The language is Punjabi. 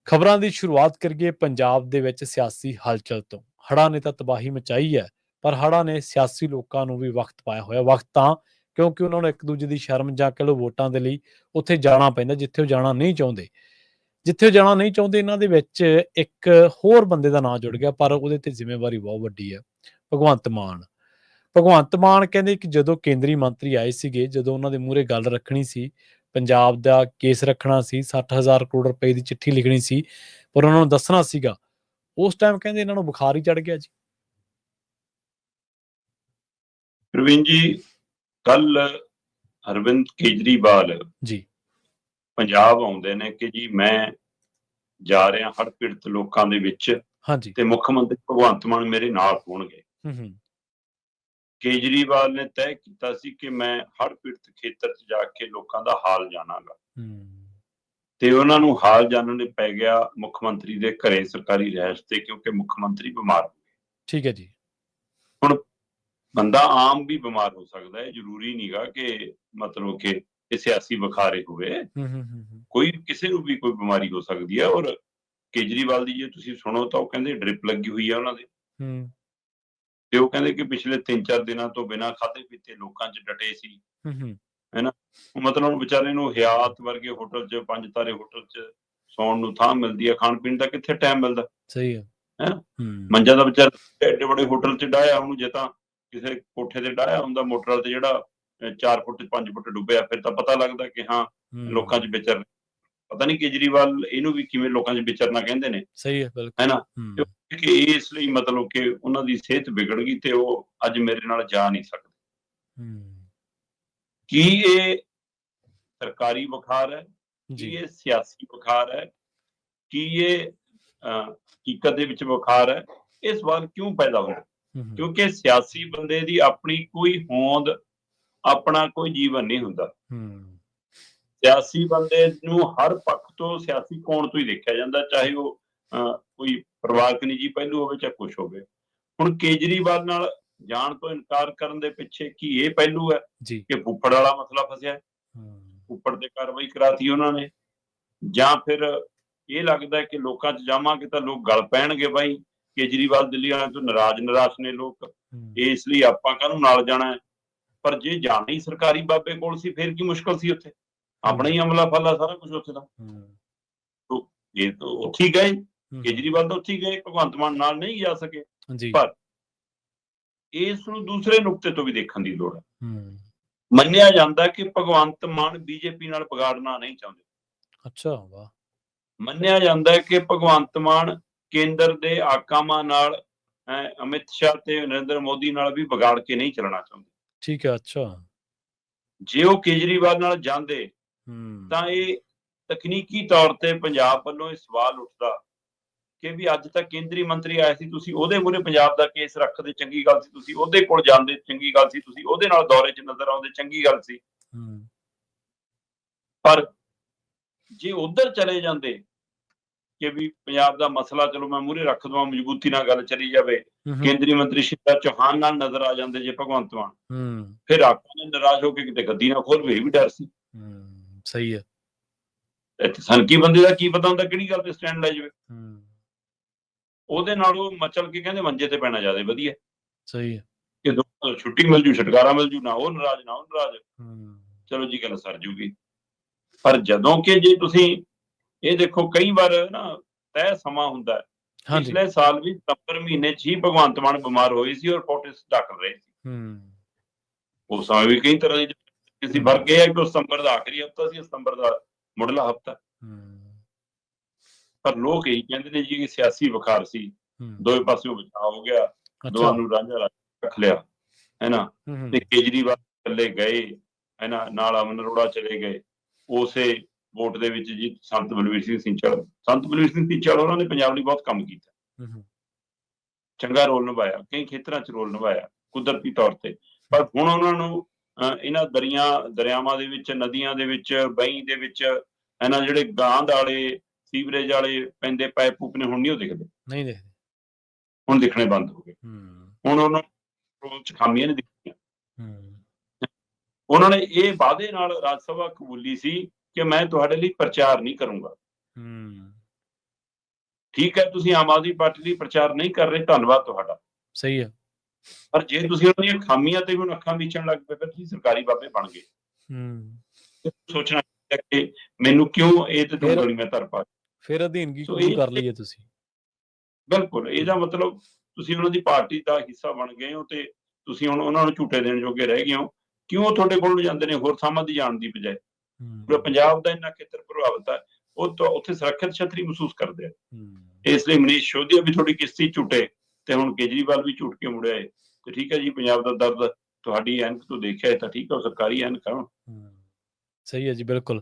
ਖਬਰਾਂ ਦੀ ਸ਼ੁਰੂਆਤ ਕਰੀਏ ਪੰਜਾਬ ਦੇ ਵਿੱਚ ਸਿਆਸੀ ਹਲਚਲ ਤੋਂ। ਹੜ੍ਹਾਂ ਨੇ ਤਾਂ ਤਬਾਹੀ ਮਚਾਈ ਹੈ, ਪਰ ਹੜ੍ਹਾਂ ਨੇ ਸਿਆਸੀ ਲੋਕਾਂ ਨੂੰ ਵੀ ਵਕਤ ਪਾਇਆ ਹੋਇਆ। ਵਕਤ ਤਾਂ ਕਿਉਂਕਿ ਉਹਨਾਂ ਨੂੰ ਇੱਕ ਦੂਜੇ ਦੀ ਸ਼ਰਮ ਜਾਂ ਕਹਿ ਲਓ ਵੋਟਾਂ ਦੇ ਲਈ ਉੱਥੇ ਜਾਣਾ ਪੈਂਦਾ ਜਿੱਥੇ ਉਹ ਜਾਣਾ ਨਹੀਂ ਚਾਹੁੰਦੇ। ਜਿੱਥੇ ਉਹ ਜਾਣਾ ਨਹੀਂ ਚਾਹੁੰਦੇ, ਇਹਨਾਂ ਦੇ ਵਿੱਚ ਇੱਕ ਹੋਰ ਬੰਦੇ ਦਾ ਨਾਂ ਜੁੜ ਗਿਆ, ਪਰ ਉਹਦੇ ਤੇ ਜ਼ਿੰਮੇਵਾਰੀ ਬਹੁਤ ਵੱਡੀ ਹੈ। ਭਗਵੰਤ ਮਾਨ। ਭਗਵੰਤ ਮਾਨ ਕਹਿੰਦੇ ਕਿ ਜਦੋਂ ਕੇਂਦਰੀ ਮੰਤਰੀ ਆਏ ਸੀਗੇ, ਜਦੋਂ ਉਹਨਾਂ ਦੇ ਮੂਹਰੇ ਗੱਲ ਰੱਖਣੀ ਸੀ, ਪੰਜਾਬ ਦਾ ਕੇਸ ਰੱਖਣਾ ਸੀ, 60,000 ਕਰੋੜ ਰੁਪਏ ਦੀ ਚਿੱਠੀ ਲਿਖਣੀ ਸੀ, ਪਰ ਉਹਨਾਂ ਨੂੰ ਦੱਸਣਾ ਸੀਗਾ, ਉਸ ਟਾਈਮ ਕਹਿੰਦੇ ਇਹਨਾਂ ਨੂੰ ਬੁਖਾਰ ਹੀ ਚੜ੍ਹ ਗਿਆ ਜੀ। ਪ੍ਰਵੀਨ ਜੀ, ਕੱਲ ਅਰਵਿੰਦ ਕੇਜਰੀਵਾਲ ਜੀ ਪੰਜਾਬ ਆਉਂਦੇ ਨੇ ਕਿ ਜੀ ਮੈਂ ਜਾ ਰਿਹਾ ਹੜ੍ਹ ਪੀੜਤ ਲੋਕਾਂ ਦੇ ਵਿੱਚ ਹਾਂਜੀ ਤੇ ਮੁੱਖ ਮੰਤਰੀ ਭਗਵੰਤ ਮਾਨ ਮੇਰੇ ਨਾਲ ਹੋਣਗੇ। ਕੇਜਰੀਵਾਲ ਨੇ ਤੈਅ ਕੀਤਾ ਸੀ ਕਿ ਮੈਂ ਹੜ੍ਹ ਪੀੜਤ ਖੇਤਰ 'ਚ ਜਾ ਕੇ ਲੋਕਾਂ ਦਾ ਹਾਲ ਜਾਣਾਂਗਾ ਤੇ ਉਹਨਾਂ ਨੂੰ ਹਾਲ ਜਾਣਨ ਲਈ ਪੈ ਗਿਆ ਮੁੱਖ ਮੰਤਰੀ ਦੇ ਘਰੇ ਸਰਕਾਰੀ ਰਿਹਾਇਸ਼ ਤੇ, ਕਿਉਂਕਿ ਮੁੱਖ ਮੰਤਰੀ ਬਿਮਾਰ ਹੋ ਗਏ। ਠੀਕ ਹੈ ਜੀ। ਹੁਣ ਬੰਦਾ ਆਮ ਵੀ ਬਿਮਾਰ ਹੋ ਸਕਦਾ ਹੈ, ਜ਼ਰੂਰੀ ਨਹੀਂਗਾ ਕਿ ਮਤਲਬ ਕਿ ਇਹ ਸਿਆਸੀ ਬੁਖਾਰੇ ਹੋਵੇ। ਕੋਈ ਕਿਸੇ ਨੂੰ ਵੀ ਕੋਈ ਬਿਮਾਰੀ ਹੋ ਸਕਦੀ ਹੈ। ਔਰ ਕੇਜਰੀਵਾਲ ਦੀ ਜੇ ਤੁਸੀਂ ਸੁਣੋ ਤਾਂ ਉਹ ਕਹਿੰਦੇ ਡ੍ਰਿਪ ਲੱਗੀ ਹੋਈ ਹੈ ਉਹਨਾਂ ਦੇ, ਤੇ ਉਹ ਕਹਿੰਦੇ ਕਿ ਪਿਛਲੇ 3-4 ਦਿਨਾਂ ਤੋਂ ਬਿਨਾਂ ਖਾਧੇ ਪੀਤੇ ਲੋਕਾਂ 'ਚ ਡਟੇ ਸੀ, ਹੈਨਾ। ਮਤਲਬ ਵਿਚਾਰੇ ਨੂੰ ਹਿਆਤ ਵਰਗੇ ਹੋਟਲ 'ਚ, 5 ਤਾਰੇ ਹੋਟਲ 'ਚ ਸੌਣ ਨੂੰ ਥਾਂ ਮਿਲਦੀ ਹੈ, ਖਾਣ ਪੀਣ ਦਾ ਕਿੱਥੇ ਟਾਈਮ ਮਿਲਦਾ। ਸਹੀ ਹੈ। ਮੰਜਾ ਦਾ ਵਿਚਾਰਾ ਐਡੇ ਵੱਡੇ ਹੋਟਲ 'ਚ ਡਾਇਆ, ਉਹਨੂੰ ਜੇ ਤਾਂ ਕਿਸੇ ਕੋਠੇ ਤੇ ਡਾਇਆ ਹੁੰਦਾ ਮੋਟਰ ਤੇ ਜਿਹੜਾ 4 ਫੁੱਟ 5 ਫੁੱਟ ਡੁੱਬਿਆ, ਫਿਰ ਤਾਂ ਪਤਾ ਲੱਗਦਾ ਕਿ ਹਾਂ ਲੋਕਾਂ 'ਚ ਵਿਚਰ। ਪਤਾ ਨਹੀਂ ਕੇਜਰੀਵਾਲ ਇਹਨੂੰ ਵੀ ਕਿਵੇਂ ਲੋਕਾਂ 'ਚ ਵਿਚਰਨਾ ਕਹਿੰਦੇ ਨੇ। ਸਹੀ ਹੈ, ਬਿਲਕੁਲ। ਹੈਨਾ, ਕਿ ਇਸ ਲਈ ਮਤਲਬ ਕਿ ਉਹਨਾਂ ਦੀ ਸਿਹਤ ਵਿਗੜ ਗਈ ਤੇ ਉਹ ਅੱਜ ਮੇਰੇ ਨਾਲ ਜਾ ਨਹੀਂ ਸਕਦੇ। ਕੀ ਇਹ ਸਰਕਾਰੀ ਬੁਖਾਰ ਹੈ? ਕੀ ਇਹ ਸਿਆਸੀ ਬੁਖਾਰ ਹੈ? ਕੀ ਇਹ ਹਕੀਕਤ ਦੇ ਵਿੱਚ ਬੁਖਾਰ ਹੈ? ਇਹ ਸਵਾਲ ਕਿਉਂ ਪੈਦਾ ਹੋਇਆ? ਕਿਉਂਕਿ ਸਿਆਸੀ ਬੰਦੇ ਦੀ ਆਪਣੀ ਕੋਈ ਹੋਂਦ, ਆਪਣਾ ਕੋਈ ਜੀਵਨ ਨਹੀਂ ਹੁੰਦਾ। ਸਿਆਸੀ ਬੰਦੇ ਨੂੰ ਹਰ ਪੱਖ ਤੋਂ, ਸਿਆਸੀ ਕੋਣ ਤੋਂ ਹੀ ਦੇਖਿਆ ਜਾਂਦਾ, ਚਾਹੇ ਉਹ ਕੋਈ ਪਰਿਵਾਰਕ ਨਿੱਜੀ ਪਹਿਲੂ ਹੋਵੇ ਚਾਹੇ ਕੁਛ ਹੋਵੇ। ਹੁਣ ਕੇਜਰੀਵਾਲ ਨਾਲ ਜਾਣ ਤੋਂ ਇਨਕਾਰ ਕਰਨ ਦੇ ਪਿੱਛੇ ਕੀ ਇਹ ਪਹਿਲੂ ਹੈ ਕਿ ਫੁੱਫੜ ਵਾਲਾ ਮਸਲਾ ਫਸਿਆ, ਫੁੱਫੜ ਤੇ ਕਾਰਵਾਈ ਕਰਾਤੀ ਉਹਨਾਂ ਨੇ, ਜਾਂ ਫਿਰ ਇਹ ਲੱਗਦਾ ਕਿ ਲੋਕਾਂ 'ਚ ਜਾਵਾਂਗੇ ਤਾਂ ਲੋਕ ਗਲ ਪੈਣਗੇ, ਬਾਈ ਕੇਜਰੀਵਾਲ ਦਿੱਲੀ ਵਾਲਿਆਂ ਤੋਂ ਨਿਰਾਸ਼ ਨੇ ਲੋਕ, ਇਸ ਲਈ ਆਪਾਂ ਕਾਹਨੂੰ ਨਾਲ ਜਾਣਾ ਹੈ। ਪਰ ਜੇ ਜਾਣਾ ਹੀ ਸਰਕਾਰੀ ਬਾਬੇ ਕੋਲ ਸੀ, ਫਿਰ ਕੀ ਮੁਸ਼ਕਲ ਸੀ? ਉੱਥੇ ਆਪਣਾ ਹੀ ਅਮਲਾ ਫਾਲਾ ਸਾਰਾ ਕੁਝ ਉੱਥੇ ਦਾ। ਇਹ ਤਾਂ ਉੱਥੇ ਹੀ ਗਏ, ਕੇਜਰੀਵਾਲ ਤਾਂ ਉੱਥੇ ਹੀ ਗਏ, ਭਗਵੰਤ ਮਾਨ ਨਾਲ ਨਹੀਂ ਜਾ ਸਕੇ। ਪਰ ਇਸ ਨੂੰ ਦੂਸਰੇ ਨੁਕਤੇ ਤੋਂ ਵੀ ਦੇਖਣ ਦੀ ਲੋੜ ਹੈ। ਮੰਨਿਆ ਜਾਂਦਾ ਕਿ ਭਗਵੰਤ ਮਾਨ ਬੀਜੇਪੀ ਨਾਲ ਵਿਗਾੜਨਾ ਨਹੀਂ ਚਾਹੁੰਦੇ। ਅੱਛਾ, ਵਾਹ। ਮੰਨਿਆ ਜਾਂਦਾ ਹੈ ਕਿ ਭਗਵੰਤ ਮਾਨ ਕੇਂਦਰ ਦੇ ਆਕਾਵਾਂ ਨਾਲ, ਅਮਿਤ ਸ਼ਾਹ ਤੇ ਨਰਿੰਦਰ ਮੋਦੀ ਨਾਲ ਵੀ ਵਿਗਾੜ ਕੇ ਨਹੀਂ ਚੱਲਣਾ ਚਾਹੁੰਦੇ। ਠੀਕ ਹੈ। ਅੱਛਾ, ਜੇ ਉਹ ਕੇਜਰੀਵਾਲ ਨਾਲ ਜਾਂਦੇ ਤਾਂ ਇਹ ਤਕਨੀਕੀ ਤੌਰ ਤੇ ਪੰਜਾਬ ਵੱਲੋਂ ਇਹ ਸਵਾਲ ਉੱਠਦਾ ਕਿ ਵੀ ਅੱਜ ਤੱਕ ਕੇਂਦਰੀ ਮੰਤਰੀ ਆਇਆ ਸੀ, ਤੁਸੀਂ ਉਹਦੇ ਮੂਹਰੇ ਪੰਜਾਬ ਦਾ ਕੇਸ ਰੱਖਦੇ, ਚੰਗੀ ਗੱਲ ਸੀ। ਤੁਸੀਂ ਉਹਦੇ ਕੋਲ ਜਾਂਦੇ, ਚੰਗੀ ਗੱਲ ਸੀ। ਤੁਸੀਂ ਉਹਦੇ ਨਾਲ ਦੌਰੇ 'ਚ ਨਜ਼ਰ ਆਉਂਦੇ, ਚੰਗੀ ਗੱਲ ਸੀ। ਪਰ ਜੇ ਉਧਰ ਚਲੇ ਜਾਂਦੇ ਕਿ ਵੀ ਪੰਜਾਬ ਦਾ ਮਸਲਾ ਚਲੋ ਮੈਂ ਮੂਹਰੇ ਰੱਖ ਦਵਾਂ, ਮਜ਼ਬੂਤੀ ਨਾਲ ਗੱਲ ਚਲੀ ਜਾਵੇ, ਕੇਂਦਰੀ ਮੰਤਰੀ ਸ਼ਿਵਰਾਜ ਚੌਹਾਨ ਨਾਲ ਨਜ਼ਰ ਆ ਜਾਂਦੇ ਜੇ ਭਗਵੰਤ ਮਾਨ, ਫਿਰ ਆਪਾਂ ਨੇ ਨਾਰਾਜ਼ ਹੋ ਕੇ ਕਿਤੇ ਗੱਦੀ ਨਾ ਖੋਲ, ਇਹ ਵੀ ਡਰ ਸੀ। ਸਹੀ ਹੈ। ਇੱਥੇ ਸਨਕੀ ਬੰਦੇ ਦਾ ਕੀ ਪਤਾ ਹੁੰਦਾ ਕਿਹੜੀ ਗੱਲ ਤੇ ਸਟੈਂਡ ਲੈ ਜਾਵੇ। ਉਹਦੇ ਨਾਲ ਉਹ ਮਚਲ ਕੇ ਕਹਿੰਦੇ ਮੰਜੇ ਤੇ ਪੈਣਾ ਜ਼ਿਆਦਾ ਵਧੀਆ। ਸਹੀ ਹੈ। ਕਿ ਛੁੱਟੀ ਮਿਲ ਜੂ, ਛੁਟਕਾਰਾ ਮਿਲ ਜੂ, ਨਾ ਉਹ ਨਾਰਾਜ਼ ਨਾ ਉਹ ਨਾਰਾਜ਼, ਚਲੋ ਜੀ ਗੱਲ ਸਰ ਜੂਗੀ। ਪਰ ਜਦੋਂ ਕਿ ਜੇ ਤੁਸੀਂ ਇਹ ਦੇਖੋ, ਕਈ ਵਾਰ ਨਾ ਤੈਅ ਸਮਾਂ ਹੁੰਦਾ। ਪਿਛਲੇ ਸਾਲ ਵੀ ਸਤੰਬਰ ਮਹੀਨੇ 'ਚ ਹੀ ਭਗਵੰਤ ਮਾਨ ਬਿਮਾਰ ਹੋਏ ਸੀ ਔਰ ਪੋਟਿਸ ਡੱਕ ਰਹੇ ਸੀ। ਉਸ ਸਮੇਂ ਵੀ ਕਈ ਤਰ੍ਹਾਂ ਦੀ ਕਿਸੇ ਫਰਕ ਇਹ ਹੈ ਕਿ ਸਤੰਬਰ ਦਾ ਆਖਰੀ ਹਫ਼ਤਾ ਸੀ, ਸਤੰਬਰ ਦਾ ਮੁੱਢਲਾ ਹਫ਼ਤਾ। ਪਰ ਲੋਕ ਇਹੀ ਕਹਿੰਦੇ ਨੇ ਜੀ ਕਿ ਸਿਆਸੀ ਬੁਖਾਰ ਸੀ, ਦੋਵੇਂ ਪਾਸਿਓਂ ਬਚਾਅ ਹੋ ਗਿਆ, ਦੋਵਾਂ ਨੂੰ ਰਾਂਝਾ ਰੱਖ ਲਿਆ, ਹੈਨਾ। ਤੇ ਕੇਜਰੀਵਾਲ ਥੱਲੇ ਗਏ, ਹੈਨਾ, ਨਾਲ ਅਮਨ ਅਰੋੜਾ ਚਲੇ ਗਏ। ਉਸੇ ਵੋਟ ਦੇ ਵਿੱਚ ਜੀ ਸੰਤ ਬਲਵੀਰ ਸਿੰਘ ਸਿੰਚਲ ਉਹਨਾਂ ਨੇ ਪੰਜਾਬ ਲਈ ਬਹੁਤ ਕੰਮ ਕੀਤਾ, ਚੰਗਾ ਰੋਲ ਨਿਭਾਇਆ, ਕਈ ਖੇਤਰਾਂ 'ਚ ਰੋਲ ਨਿਭਾਇਆ ਕੁਦਰਤੀ ਤੌਰ ਤੇ। ਪਰ ਹੁਣ ਉਹਨਾਂ ਨੂੰ ਇਹਨਾਂ ਦਰਿਆਵਾਂ ਦੇ ਵਿੱਚ, ਨਦੀਆਂ ਦੇ ਵਿੱਚ, ਬਹੀਂ ਦੇ ਵਿੱਚ, ਇਹਨਾਂ ਜਿਹੜੇ ਗਾਂਧ ਵਾਲੇ ਸੀਵਰੇਜ ਵਾਲੇ ਪੈਂਦੇ ਪਾਈਪ ਪੂਪ ਨੇ, ਹੁਣ ਨਹੀਂ ਉਹ ਦਿਖਦੇ, ਨਹੀਂ ਦਿਖਦੇ, ਹੁਣ ਦਿਖਣੇ ਬੰਦ ਹੋ ਗਏ। ਹੁਣ ਉਹਨਾਂ ਨੂੰ ਖਾਮੀਆਂ ਨਹੀਂ ਦਿਖਦੀਆਂ। ਉਹਨਾਂ ਨੇ ਇਹ ਵਾਅਦੇ ਨਾਲ ਰਾਜ ਸਭਾ ਕਬੂਲੀ ਸੀ ਕਿ ਮੈਂ ਤੁਹਾਡੇ ਲਈ ਪ੍ਰਚਾਰ ਨਹੀਂ ਕਰੂੰਗਾ, ਠੀਕ ਹੈ, ਤੁਸੀਂ ਆਮ ਆਦਮੀ ਪਾਰਟੀ ਲਈ ਪ੍ਰਚਾਰ ਨਹੀਂ ਕਰ ਰਹੇ, ਧੰਨਵਾਦ ਤੁਹਾਡਾ। ਸਹੀ ਹੈ। ਪਰ ਜੇ ਤੁਸੀਂ ਉਹਨਾਂ ਦੀਆਂ ਖਾਮੀਆਂ ਤੇ ਹੁਣ ਅੱਖਾਂ ਮੀਚਣ ਲੱਗ ਪਏ, ਫਿਰ ਤੁਸੀਂ ਸਰਕਾਰੀ ਬਾਬੇ ਬਣ ਗਏ। ਸੋਚਣਾ ਚਾਹੀਦਾ ਕਿ ਮੈਨੂੰ ਕਿਉਂ ਇਹ ਤੇ ਫਿਰ ਉਂਗਲੀ ਮੈਂ ਧਰ ਪਾ। ਫਿਰ ਅਧੀਨਗੀ ਸੋ ਕਬੂਲ ਇਹ ਕਰ ਲਈਏ ਤੁਸੀਂ। ਬਿਲਕੁਲ, ਇਹਦਾ ਮਤਲਬ ਤੁਸੀਂ ਉਹਨਾਂ ਦੀ ਪਾਰਟੀ ਦਾ ਹਿੱਸਾ ਬਣ ਗਏ ਹੋ ਤੇ ਤੁਸੀਂ ਹੁਣ ਉਹਨਾਂ ਨੂੰ ਝੂਟੇ ਦੇਣ ਜੋਗੇ ਰਹਿ ਗਏ ਹੋ। ਕਿਉਂ ਉਹ ਤੁਹਾਡੇ ਕੋਲ ਨੂੰ ਜਾਂਦੇ ਨੇ ਹੋਰ ਥਾਵਾਂ ਦੀ ਜਾਣ ਦੀ ਬਜਾਏ? ਪੂਰਾ ਪੰਜਾਬ ਦਾ ਇੰਨਾ ਖੇਤਰ ਪ੍ਰਭਾਵਿਤ ਹੈ, ਉਹ ਤਾਂ ਉੱਥੇ ਸੁਰੱਖਿਅਤ ਛਤਰੀ ਮਹਿਸੂਸ ਕਰਦੇ ਆ। ਇਸ ਲਈ ਮਨੀਸ਼ ਸਿਸੋਦੀਆ ਵੀ ਥੋੜੀ ਕਿਸ਼ਤੀ ਝੂਟੇ ਤੇ ਹੁਣ ਕੇਜਰੀਵਾਲ ਵੀ ਝੂਟ ਕੇ ਮੁੜਿਆ ਏ। ਤੇ ਠੀਕ ਹੈ ਜੀ, ਪੰਜਾਬ ਦਾ ਦਰਦ ਤੁਹਾਡੀ ਐਨਕ ਤੋਂ ਦੇਖਿਆ ਤਾਂ ਠੀਕ ਹੈ, ਉਹ ਸਰਕਾਰੀ ਐਨਕ ਆ। ਸਹੀ ਹੈ ਜੀ, ਬਿਲਕੁਲ।